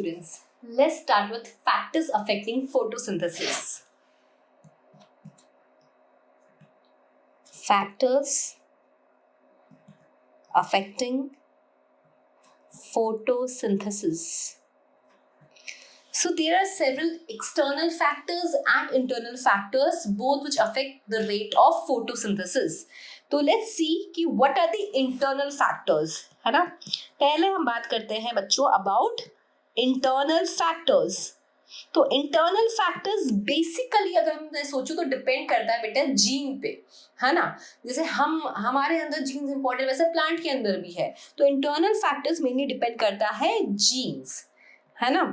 students, let's start with factors affecting photosynthesis. Factors affecting photosynthesis. So there are several external factors and internal factors, both which affect the rate of photosynthesis. तो let's see कि what are the internal factors, है ना. पहले हम बात करते हैं बच्चों about internal factors. तो internal factors basically अगर हम सोचो तो डिपेंड करता है बेटा जीन पे, है ना. जैसे हमारे अंदर जीन्स इंपॉर्टेंट, वैसे प्लांट के अंदर भी है. तो internal factors मेनली डिपेंड करता है जीन्स, है ना.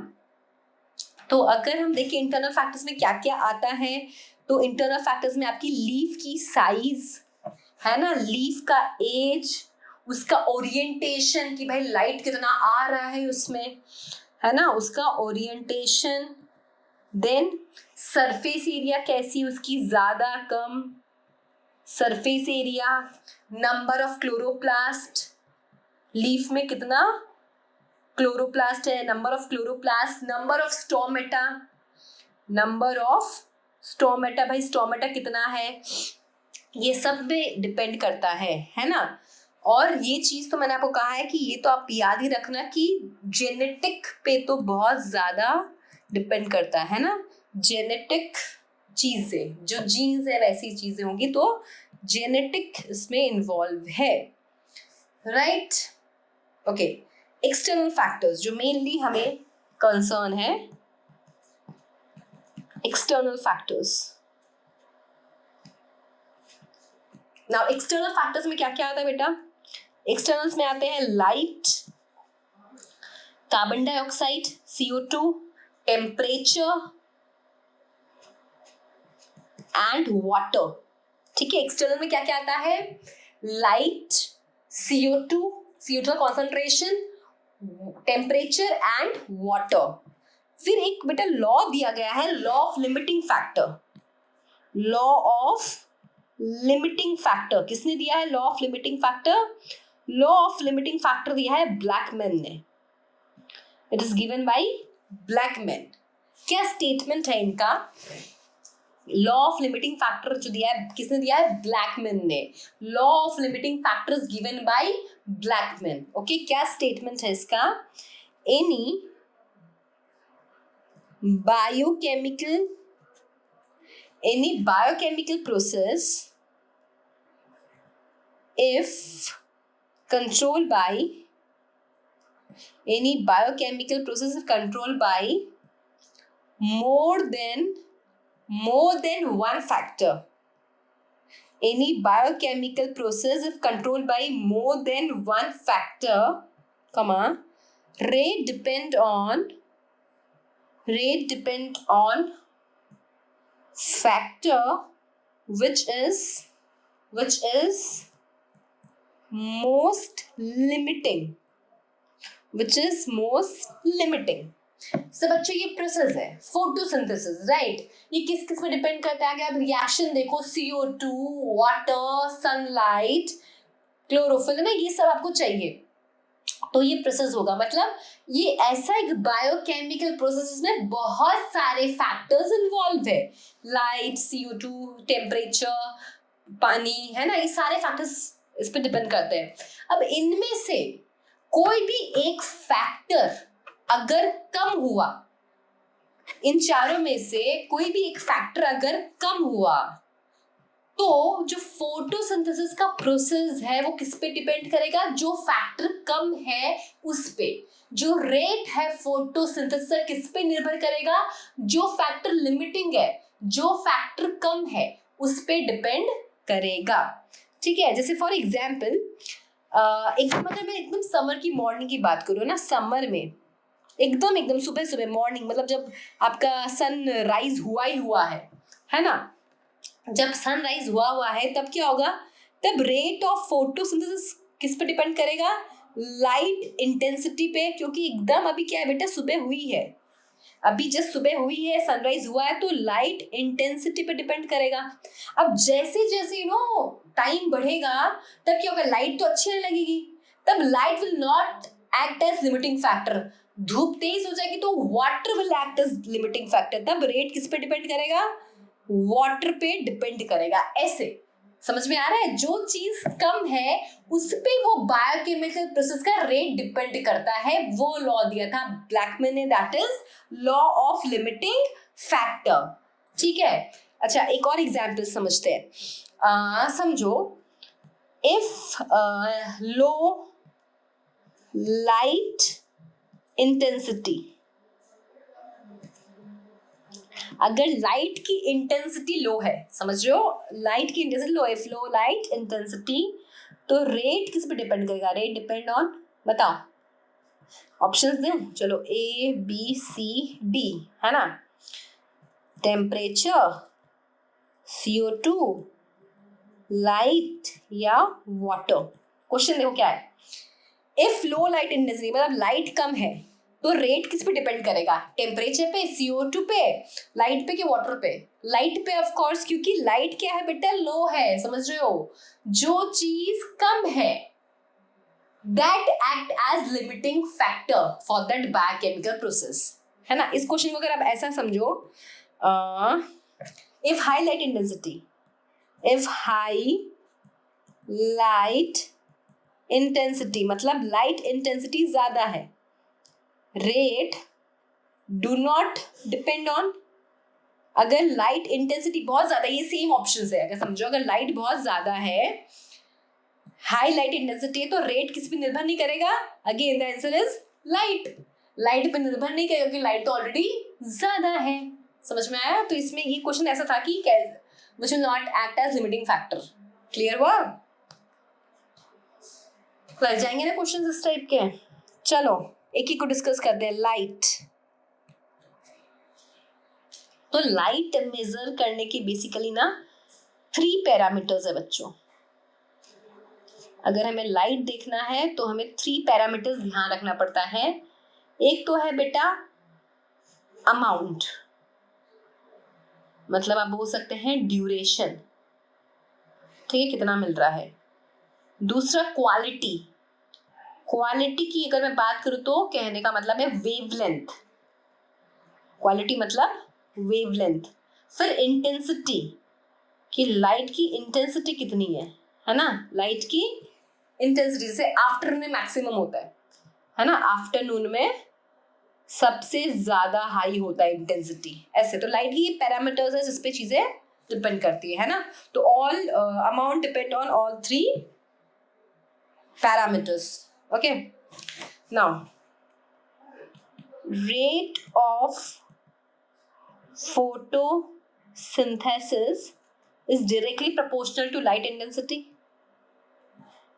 तो अगर हम देखें इंटरनल फैक्टर्स में क्या क्या आता है, तो इंटरनल फैक्टर्स में आपकी लीफ की साइज, है ना, लीफ का एज, उसका ओरिएंटेशन कि भाई लाइट कितना आ रहा है उसमें, है ना, उसका ओरिएंटेशन. देन सरफेस एरिया कैसी, उसकी ज्यादा कम surface area, number of chloroplast, leaf में कितना क्लोरोप्लास्ट है, number of chloroplast, number of stomata, भाई स्टोमेटा कितना है, ये सब पे डिपेंड करता है ना. और ये चीज तो मैंने आपको कहा है कि ये तो आप याद ही रखना कि जेनेटिक पे तो बहुत ज्यादा डिपेंड करता है ना. जेनेटिक चीजें, जो जीन्स है वैसी चीजें होंगी, तो जेनेटिक इसमें इन्वॉल्व है, राइट. ओके, एक्सटर्नल फैक्टर्स जो मेनली हमें कंसर्न है, external factors. Now external factors में क्या क्या आता है बेटा. एक्सटर्नल्स में आते हैं light, carbon dioxide, CO2, temperature and water. ठीक है, एक्सटर्नल में क्या क्या आता है, light, CO2 concentration, temperature and water. फिर एक बेटा लॉ दिया गया है, law of limiting factor. Law of limiting factor किसने दिया है, law of limiting factor. Law of limiting factor दिया है ब्लैकमैन ने. It is given by Blackman. क्या स्टेटमेंट है इनका, लॉ ऑफ लिमिटिंग फैक्टर जो दिया है किसने दिया है, ब्लैकमैन ने. Law of limiting factor is given by Blackman. Okay, क्या स्टेटमेंट है इसका, any biochemical process if controlled by more than one factor, any biochemical process if controlled by more than one factor, rate depend on factor which is most limiting. सब बच्चों ये process है photosynthesis, right. ये किस किस में depend करता है, अगर आप रिएक्शन देखो, CO2, वाटर, सनलाइट, क्लोरोफिल, है ना, ये सब आपको चाहिए तो ये प्रोसेस होगा. मतलब ये ऐसा एक बायोकेमिकल प्रोसेस जिसमें बहुत सारे फैक्टर्स इन्वॉल्व है, लाइट, CO2, टेम्परेचर, पानी, है ना, ये सारे फैक्टर्स इस पे डिपेंड करते हैं. अब इनमें से कोई भी एक फैक्टर अगर कम हुआ, इन चारों में से कोई भी एक फैक्टर अगर कम हुआ, तो जो फोटोसिंथेसिस का प्रोसेस है वो किस पे डिपेंड करेगा, जो फैक्टर कम है उस पे. जो रेट है फोटोसिंथेसिस किस पे निर्भर करेगा, जो फैक्टर लिमिटिंग है, जो फैक्टर कम है उस पे डिपेंड करेगा. ठीक है, जैसे फॉर एग्जाम्पल अगर मैं एकदम समर की मॉर्निंग की बात करूँ ना, समर में एकदम सुबह मॉर्निंग, मतलब जब आपका सन राइज हुआ है ना, जब सनराइज हुआ है तब क्या होगा, तब रेट ऑफ फोटोसिंथेसिस किस पे डिपेंड करेगा, लाइट इंटेंसिटी पे. क्योंकि एकदम अभी क्या है बेटा, सुबह हुई है, अभी जस्ट सुबह हुई है, सनराइज हुआ है, तो लाइट इंटेंसिटी पे डिपेंड करेगा. अब जैसे जैसे टाइम बढ़ेगा तब क्या होगा, लाइट तो अच्छी नहीं लगेगी, तब light will not act as limiting factor. धूप तेज हो जाएगी तो water will act as limiting factor, तब रेट किस पे डिपेंड करेगा, वाटर पे डिपेंड करेगा। ऐसे समझ में आ रहा है, जो चीज कम है उस पे वो बायोकेमिकल प्रोसेस का रेट डिपेंड करता है, वो लॉ दिया था ब्लैकमैन ने, that is law of limiting factor. ठीक है, अच्छा एक और एग्जांपल समझते हैं। समझो, इफ लो लाइट इंटेंसिटी, अगर लाइट की इंटेंसिटी लो है, समझ रहे हो, लाइट की इंटेंसिटी लो है, लो लाइट इंटेंसिटी, तो रेट किस पे डिपेंड करेगा, रेट डिपेंड ऑन, बताओ ऑप्शंस दें, चलो ए बी सी डी, है ना, टेम्परेचर, CO2, लाइट या वाटर। क्वेश्चन देखो क्या है, इफ लो लाइट इंटेंसिटी मतलब लाइट कम है तो रेट किस पे डिपेंड करेगा, टेम्परेचर पे, CO2 पे, लाइट पे कि वाटर पे, लाइट पे ऑफ कोर्स, क्योंकि लाइट क्या है बेटा, लो है, समझ रहे हो, जो चीज कम है that act as limiting factor for that biochemical process, है ना। इस क्वेश्चन को अगर आप ऐसा समझो, if high light intensity, if high light intensity मतलब लाइट इंटेंसिटी ज्यादा है, rate do not depend on, अगर लाइट इंटेंसिटी बहुत ज्यादा, ये सेम ऑप्शन है, अगर समझो अगर लाइट बहुत ज्यादा है, हाई लाइट इंटेंसिटी है, तो रेट किस पे निर्भर नहीं करेगा, again the answer is light, light पे निर्भर नहीं करेगा क्योंकि लाइट तो ऑलरेडी ज्यादा है, समझ में आया। तो इसमें ये क्वेश्चन ऐसा था कि which will not act as limiting factor, clear हुआ, लग जाएंगे ना क्वेश्चन इस टाइप के। चलो एक ही को डिस्कस करते हैं, लाइट। तो लाइट मेजर करने की बेसिकली ना 3 पैरामीटर्स है बच्चों, अगर हमें लाइट देखना है तो हमें 3 पैरामीटर्स ध्यान रखना पड़ता है। एक तो है बेटा अमाउंट, मतलब आप बोल सकते हैं ड्यूरेशन, ठीक है, कितना मिल रहा है। दूसरा क्वालिटी, क्वालिटी की अगर मैं बात करूं तो कहने का मतलब है वेवलेंथ, क्वालिटी मतलब वेवलेंथ। फिर इंटेंसिटी, कि लाइट की इंटेंसिटी कितनी है ना, लाइट की इंटेंसिटी जैसे आफ्टरनून में मैक्सिमम होता है ना, आफ्टरनून में सबसे ज्यादा हाई होता है इंटेंसिटी, ऐसे। तो लाइट की पैरामीटर्स है जिसपे चीजें डिपेंड करती है ना। तो all amount depend on all 3 parameters, okay. Now rate of photosynthesis is directly proportional to light intensity.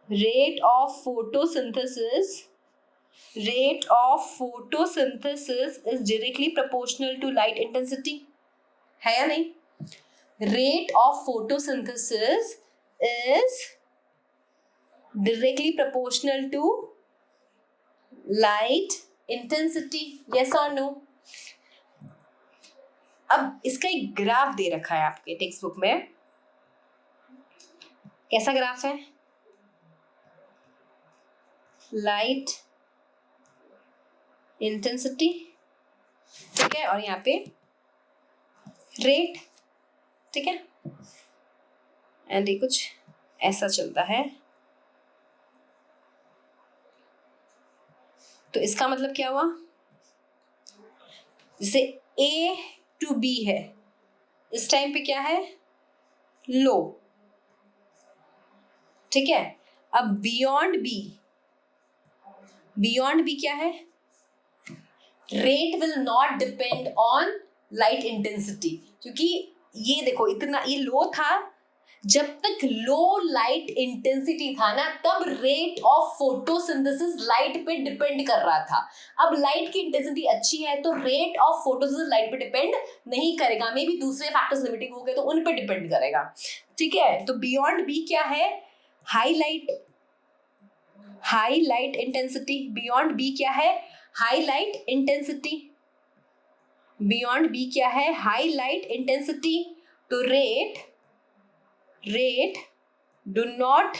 Rate of photosynthesis is directly proportional to light intensity, है या नहीं? Rate of photosynthesis is directly proportional to light intensity, yes or no? अब इसका एक graph दे रखा है आपके text book में, कैसा ग्राफ है, लाइट इंटेंसिटी, ठीक है, और यहाँ पे रेट, ठीक है, एंड ये कुछ ऐसा चलता है। तो इसका मतलब क्या हुआ, जैसे A to B है, इस टाइम पे क्या है, लो, ठीक है। अब बियॉन्ड बी क्या है, rate will not depend on light intensity, क्योंकि ये देखो इतना ये लो था, जब तक लो लाइट इंटेंसिटी था ना तब रेट ऑफ फोटोसिंथेसिस लाइट पे डिपेंड कर रहा था। अब लाइट की इंटेंसिटी अच्छी है तो रेट ऑफ फोटोसिंथेसिस लाइट पे डिपेंड नहीं करेगा, मे बी दूसरे फैक्टर्स लिमिटिंग हो गए तो उन पे डिपेंड करेगा, ठीक है। तो बियॉन्ड बी क्या है, high light intensity, beyond B क्या है, high light intensity, beyond B क्या है, हाई लाइट इंटेंसिटी। तो rate do not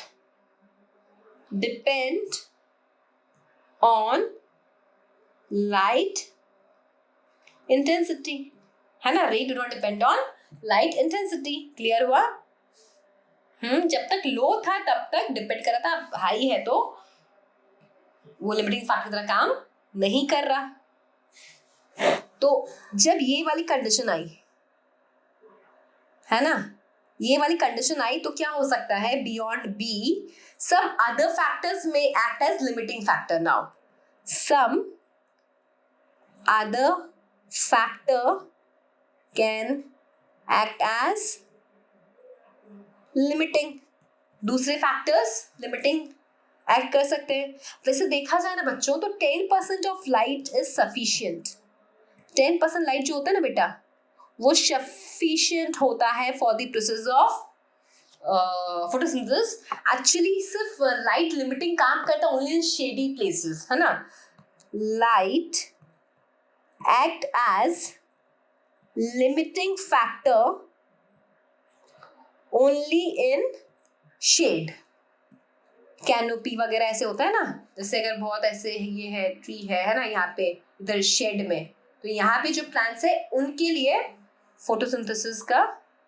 depend on light intensity, है ना, rate do not depend on light intensity. Clear हुआ? जब तक लो था तब तक डिपेंड कर रहा था, हाई है तो वो लिमिटिंग फैक्टर की तरह काम नहीं कर रहा। तो जब ये वाली कंडीशन आई, है ना, ये वाली कंडीशन आई तो क्या हो सकता है, beyond be some other factors may act as limiting factor. Now some other factor can act as limiting, दूसरे फैक्टर्स लिमिटिंग एक्ट कर सकते हैं। वैसे देखा जाए ना बच्चों तो 10% of light is sufficient. 10% light जो होता है ना बेटा, वो सफिशियंट होता है for the process of photosynthesis. Actually सिर्फ लाइट लिमिटिंग काम करता है ओनली इन शेडी प्लेसेस, है ना। Light act as limiting factor only in shade, canopy वगैरह ऐसे होता है ना, जैसे अगर बहुत ऐसे ये है ट्री है ना, यहाँ पे इधर शेड में, तो यहाँ पे जो प्लांट्स है उनके लिए फोटोसिंथेसिस का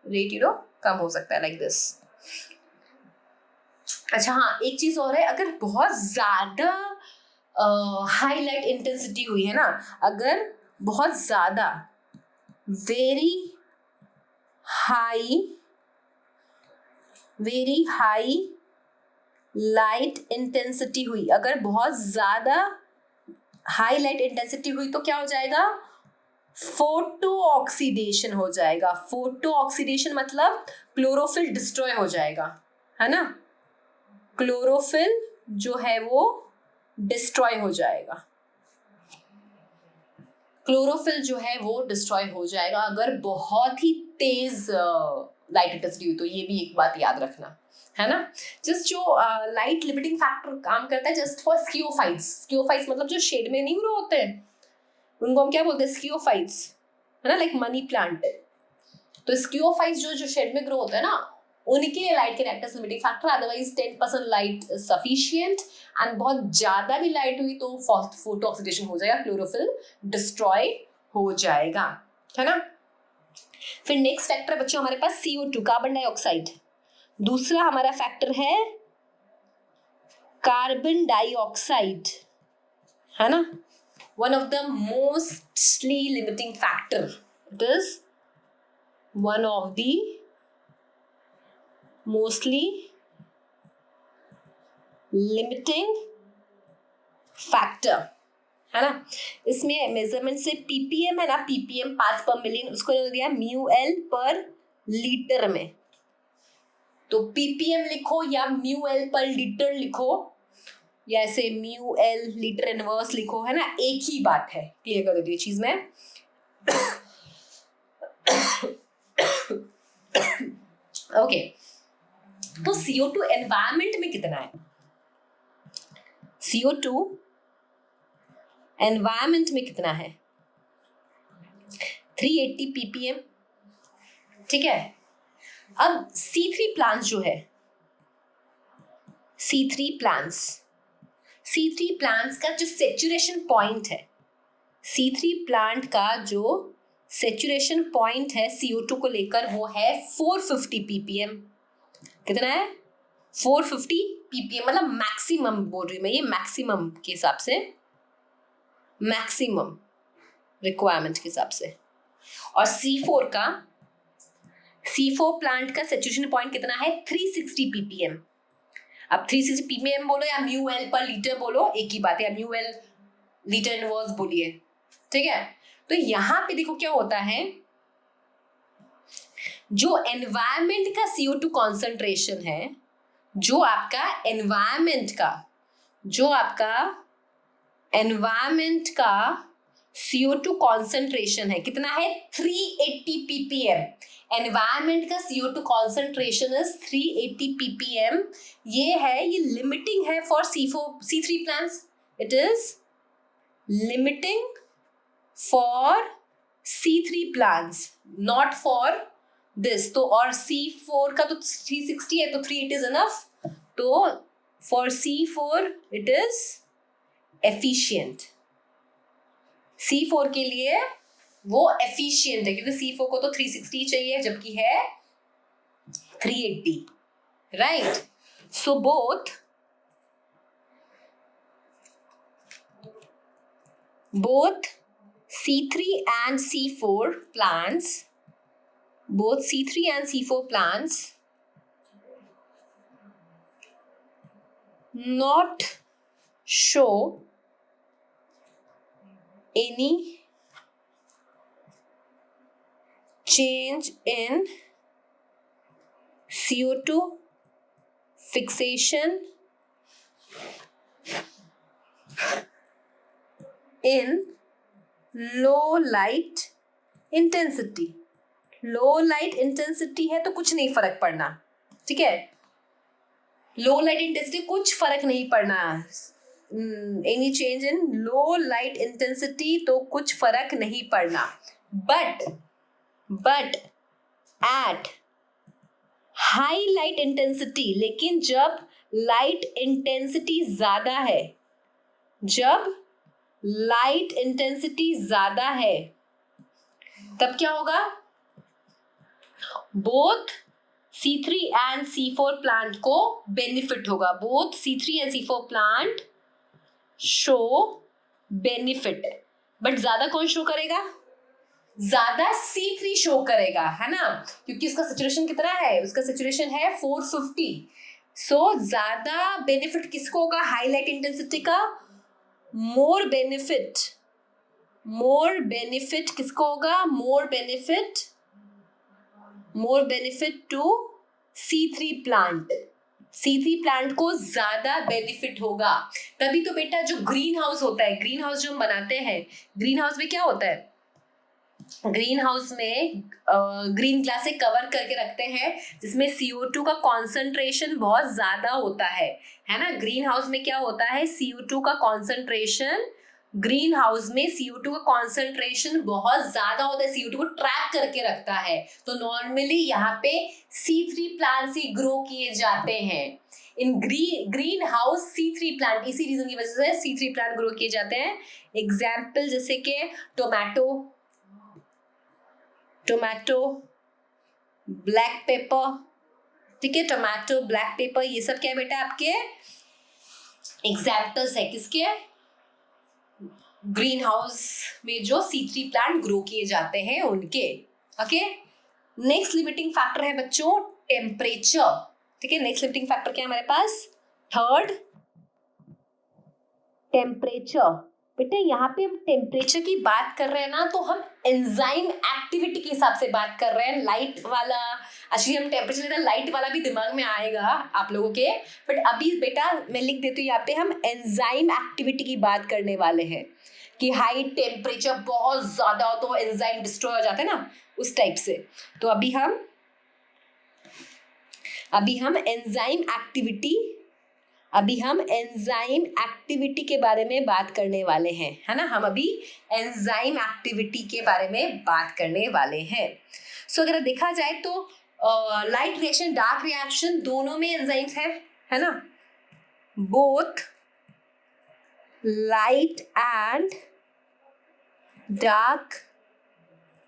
रेट कम हो सकता है, लाइक दिस। अच्छा हाँ, एक चीज और है, अगर बहुत ज्यादा हाई लाइट इंटेंसिटी हुई है ना, अगर बहुत ज्यादा वेरी हाई लाइट इंटेंसिटी हुई, अगर बहुत ज्यादा हाई लाइट इंटेंसिटी हुई तो क्या हो जाएगा, फोटो ऑक्सीडेशन हो जाएगा। फोटो ऑक्सीडेशन मतलब क्लोरोफिल डिस्ट्रॉय हो जाएगा, है ना, क्लोरोफिल जो है वो डिस्ट्रॉय हो जाएगा, क्लोरोफिल जो है वो डिस्ट्रॉय हो जाएगा अगर बहुत ही तेज लाइट इंटेंसिटी हुई तो। ये भी एक बात याद रखना, है ना। जस्ट जो लाइट लिमिटिंग फैक्टर काम करता है जस्ट फॉर स्कियोफाइट्स। स्कियोफाइट्स मतलब जो शेड में नहीं ग्रो होते हैं उनको हम क्या बोलते हैं, स्कियोफाइट्स, है ना, लाइक मनी प्लांट। तो स्कियोफाइट्स जो शेड में ग्रो होता है ना, उनके लिए लाइट के act as limiting factor. Otherwise 10% light sufficient, and बहुत ज्यादा भी लाइट हुई तो फोटो ऑक्सीडेशन हो जाएगा, क्लोरोफिल डिस्ट्रॉय हो जाएगा, है ना। फिर नेक्स्ट फैक्टर बच्चों हमारे पास CO2 कार्बन डाइऑक्साइड। दूसरा हमारा फैक्टर है कार्बन डाइऑक्साइड, है ना, one of the mostly limiting factor. It is one of the mostly limiting factor, है ना। इसमें मेजरमेंट से ppm है ना, ppm पार्ट्स पर मिलियन, उसको दिया μl पर लीटर में। तो ppm लिखो या μl पर लीटर लिखो या ऐसे μl लीटर इनवर्स लिखो, है ना, एक ही बात है। क्लियर कर देती है चीज में। ओके, तो CO2 एनवायरमेंट में कितना है, CO2 एनवायरमेंट में कितना है, 380 ppm, ठीक है। अब C3 प्लांट्स जो है, C3 प्लांट्स का जो सेचुरेशन पॉइंट है, C3 प्लांट का जो सेचुरेशन पॉइंट है CO2 को लेकर वो है 450 ppm। कितना है, 450 ppm, मतलब मैक्सिमम बोल रही हूँ मैं, ये मैक्सिमम के हिसाब से, मैक्सिमम रिक्वायरमेंट के हिसाब से। और C4 प्लांट का सेचुरेशन पॉइंट कितना है, 360 ppm। अब 360 ppm बोलो या μl पर लीटर बोलो, एक ही बात है, या μl लीटर इनवर्स बोलिए, ठीक है। तो यहां पे देखो क्या होता है, जो एनवायरमेंट का CO2 कॉन्सेंट्रेशन है, जो आपका एनवायरमेंट का CO2 कॉन्सेंट्रेशन है, कितना है, 380 ppm। एनवायरमेंट का CO2 कॉन्सेंट्रेशन इज 380 ppm। ये लिमिटिंग है for C3 plants, it is limiting for C3 plants, not for this. तो और C4 का तो 360 है तो 380 इज इनफ, तो for C4 it is efficient, C4 के लिए वो एफिशिएंट है, क्योंकि C4 को तो 360 चाहिए जबकि है 380, right? So both C3 and C4 plants, both C3 and C4 plants not show any change in CO2 fixation in low light intensity. Low light intensity है तो कुछ नहीं फर्क पड़ना, ठीक है? लो लाइट इंटेंसिटी कुछ फर्क नहीं पड़ना, any change in low light intensity तो कुछ फर्क नहीं पड़ना, but at high light intensity, लेकिन जब लाइट इंटेंसिटी ज्यादा है, जब लाइट इंटेंसिटी ज्यादा है तब क्या होगा? Both C3 and C4 plant को बेनिफिट होगा, both C3 and C4 plant show benefit, but ज्यादा कौन शो करेगा? ज्यादा C3 शो करेगा, है ना, क्योंकि उसका सैचुरेशन कितना है? उसका सैचुरेशन है 450। सो ज्यादा बेनिफिट किसको होगा? हाई लाइट इंटेंसिटी का मोर बेनिफिट किसको होगा? More benefit to C3 plant. C3 plant को ज्यादा बेनिफिट होगा। तभी तो बेटा जो ग्रीन हाउस होता है, ग्रीन हाउस जो हम बनाते हैं, ग्रीन हाउस में क्या होता है? ग्रीन हाउस में ग्रीन ग्लास से कवर करके रखते हैं जिसमें CO2 का कॉन्सेंट्रेशन बहुत ज्यादा होता है ना? ग्रीन हाउस में क्या होता है? CO2 का कॉन्सेंट्रेशन, ग्रीन हाउस में CO2 का कॉन्सेंट्रेशन बहुत ज्यादा होता है, CO2 को ट्रैप करके रखता है। तो नॉर्मली यहाँ पे C3 प्लांट्स ही ग्रो किए जाते हैं इन ग्रीन हाउस। C3 प्लांट, इसी रीजन की वजह से C3 प्लांट ग्रो किए जाते हैं। एग्जाम्पल जैसे कि टोमेटो, ब्लैक पेपर, ठीक है, टोमेटो, ब्लैक पेपर, ये सब क्या है बेटा? आपके एग्जाम्पल्स है किसके? ग्रीन हाउस में जो C3 प्लांट ग्रो किए जाते हैं उनके। ओके, नेक्स्ट लिमिटिंग फैक्टर है बच्चों टेम्परेचर, ठीक है। नेक्स्ट लिमिटिंग फैक्टर क्या है हमारे पास? Third, temperature. बेटे यहाँ पे हम टेम्परेचर की बात कर रहे हैं ना, तो हम एंजाइम एक्टिविटी के हिसाब से बात कर रहे हैं। लाइट वाला, एक्चुअली हम टेम्परेचर, लाइट वाला भी दिमाग में आएगा आप लोगों के, बट अभी बेटा मैं लिख देती हूँ यहाँ पे, हम एंजाइम एक्टिविटी की बात करने वाले हैं कि हाई टेम्परेचर बहुत ज्यादा हो तो एंजाइम डिस्ट्रॉय हो जाते हैं ना, उस टाइप से। तो अभी हम एंजाइम एक्टिविटी के बारे में बात करने वाले हैं, है ना। हम अभी एंजाइम एक्टिविटी के बारे में बात करने वाले हैं। सो अगर देखा जाए तो लाइट रिएक्शन, डार्क रिएक्शन, दोनों में एंजाइम्स है ना। Both light and dark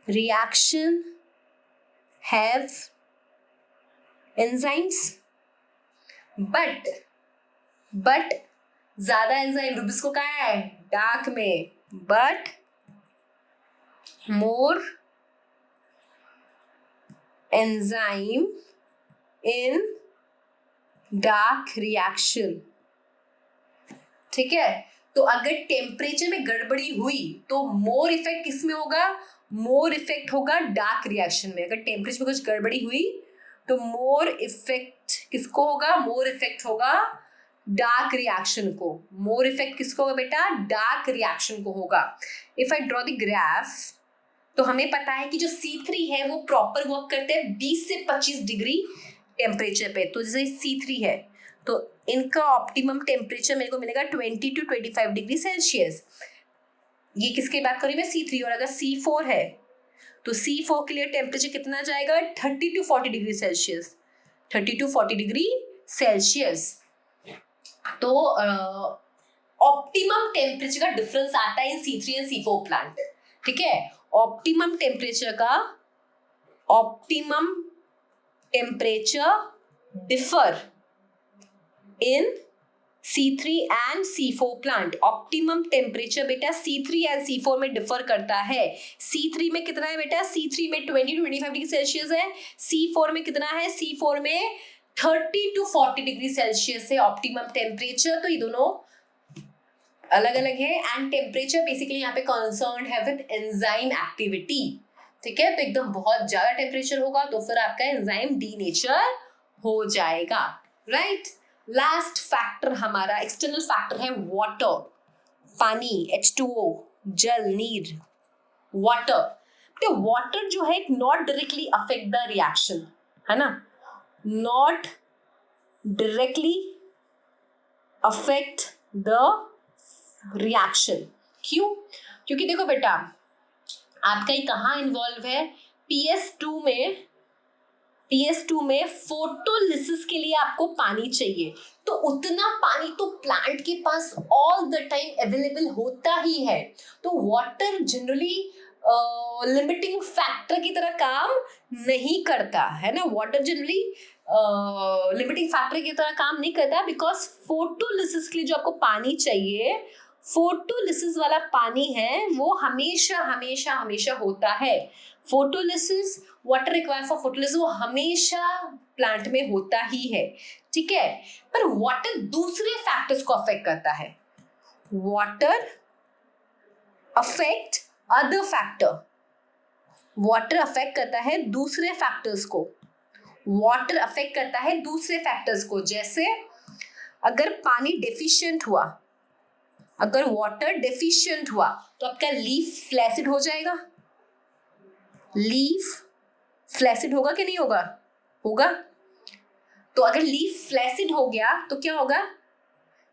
reaction have enzymes, but ज्यादा एंजाइम रूबिस को कहा है? डार्क में, but more enzyme in dark reaction, ठीक है। तो अगर टेम्परेचर में गड़बड़ी हुई तो मोर इफेक्ट किस में होगा? मोर इफेक्ट होगा डार्क रिएक्शन में। अगर टेम्परेचर में कुछ गड़बड़ी हुई तो मोर इफेक्ट किसको होगा? मोर इफेक्ट होगा डार्क रिएक्शन को। मोर इफेक्ट किसको होगा बेटा? डार्क रिएक्शन को होगा। If I draw the graph, तो हमें पता है कि जो C3 है वो प्रॉपर वर्क करते हैं 20 से 25 डिग्री टेम्परेचर पे। तो जैसे C3 है तो इनका ऑप्टिमम टेम्परेचर मेरे को मिलेगा 20 to 25 डिग्री सेल्सियस। ये किसकी बात करी मैं? C3। और अगर C4 है तो C4 के लिए टेम्परेचर कितना जाएगा? 30 to 40 degree Celsius, 30 to 40 degree Celsius. तो ऑप्टिमम टेम्परेचर का डिफरेंस आता है इन C3 एंड C4 प्लांट, ठीक है। Optimum temperature differ in C3 and C4 plant. Optimum temperature बेटा C3 एंड C4 में डिफर करता है। C3 में कितना है बेटा, C3 में 20-25 डिग्री सेल्सियस है, C4 में कितना है, C4 में 30-40 डिग्री सेल्सियस है ऑप्टिमम टेम्परेचर। तो ये दोनों अलग अलग है एंड टेम्परेचर बेसिकली यहाँ पे कंसर्न है विद एंजाइम एक्टिविटी, ठीक है। तो एकदम बहुत ज्यादा टेम्परेचर होगा तो फिर आपका एंजाइम डीनेचर हो जाएगा, राइट। लास्ट फैक्टर हमारा एक्सटर्नल फैक्टर है वाटर, पानी, H2O, जल, नीर, वाटर। तो वाटर जो है not directly affect the reaction, है ना, not directly affect the reaction. क्यों? क्योंकि देखो बेटा आपका ये कहाँ इन्वॉल्व है, PS2 में फोटोलिसिस के लिए आपको पानी चाहिए, तो उतना पानी तो प्लांट के पास ऑल द टाइम अवेलेबल होता ही है। तो वाटर जनरली लिमिटिंग फैक्टर की तरह काम नहीं करता है ना, वाटर जनरली लिमिटिंग फैक्टर की तरह काम नहीं करता, बिकॉज फोटोलिसिस के लिए जो आपको पानी चाहिए, फोटोलिसिस वाला पानी है वो हमेशा हमेशा हमेशा होता है। Photolysis, water required for photolysis वो हमेशा प्लांट में होता ही है, ठीक है। पर वाटर दूसरे फैक्टर्स को अफेक्ट करता है, water affect other factor, water affect करता है दूसरे फैक्टर्स को, वाटर अफेक्ट करता है दूसरे फैक्टर्स को। जैसे अगर पानी डेफिशिएंट हुआ, अगर वाटर डेफिशिएंट हुआ तो आपका लीफ फ्लैसिड हो जाएगा, लीफ फ्लैसिड होगा कि नहीं होगा, होगा। तो अगर लीफ फ्लैसिड हो गया तो क्या होगा,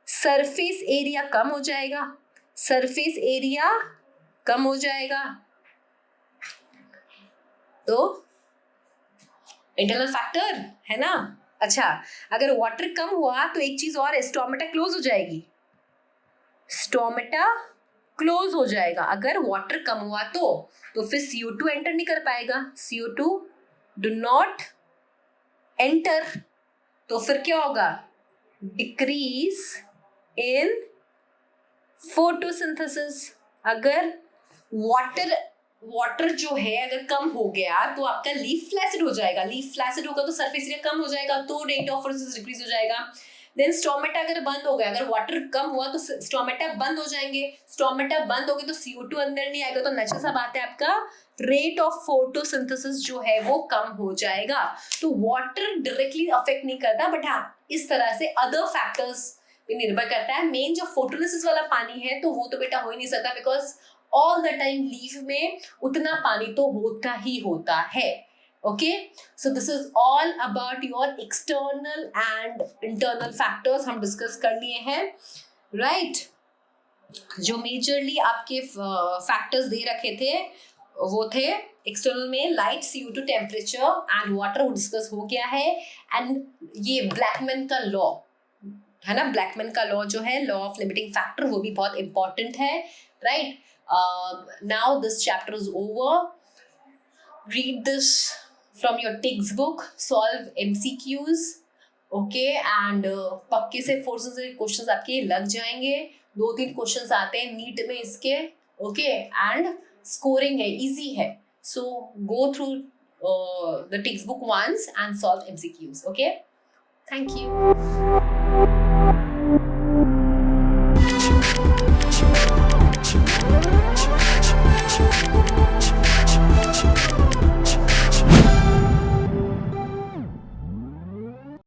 सरफेस एरिया कम हो जाएगा, सरफेस एरिया कम हो जाएगा। तो इंटरनल फैक्टर है ना। अच्छा, अगर वाटर कम हुआ तो एक चीज और, स्टोमेटा क्लोज हो जाएगी, स्टोमेटा क्लोज हो जाएगा। अगर वाटर कम हुआ तो फिर CO2 एंटर नहीं कर पाएगा, CO2 डू नॉट एंटर, तो फिर क्या होगा, डिक्रीज इन फोटोसिंथेसिस। अगर वाटर जो है अगर कम हो गया तो आपका लीफ फ्लैसिड हो जाएगा, लीफ फ्लैसिड होगा तो सरफेस एरिया कम हो जाएगा, तो रेट ऑफ फोटोसिंथेसिस डिक्रीज हो जाएगा। देन स्टोमेटा अगर बंद हो गया, अगर वाटर कम हुआ तो स्टोमेटा बंद हो जाएंगे, स्टोमेटा बंद हो गए तो CO2 अंदर नहीं आएगा, तो नेचुरल सा बात है आपका रेट ऑफ फोटोसिंथेसिस जो है वो कम हो जाएगा। तो वाटर डायरेक्टली अफेक्ट नहीं करता, बट हाँ इस तरह से अदर फैक्टर्स पे निर्भर करता है। मेन जो फोटोलिसिस वाला पानी है तो वो तो बेटा हो ही नहीं सकता, because all the time leaf में उतना पानी तो होता ही होता है। Okay, so this is all about your external and internal factors हम डिस्कस कर लिए हैं, right? जो मेजरली आपके फैक्टर्स दे रखे थे वो थे एक्सटर्नल में light, CO2, temperature and water, वो डिस्कस हो गया है। एंड ये ब्लैकमैन का लॉ है ना, ब्लैकमैन का लॉ जो है, लॉ ऑफ लिमिटिंग फैक्टर, वो भी बहुत इंपॉर्टेंट है, right. Now this chapter is over, read this from your textbook, solve MCQs, okay, and पक्के से 4 से क्वेश्चंस आपके लग जाएंगे, 2-3 क्वेश्चंस आते हैं नीट में इसके, okay, and स्कोरिंग है, इजी है, so go through the textbook once and solve MCQs, okay, thank you.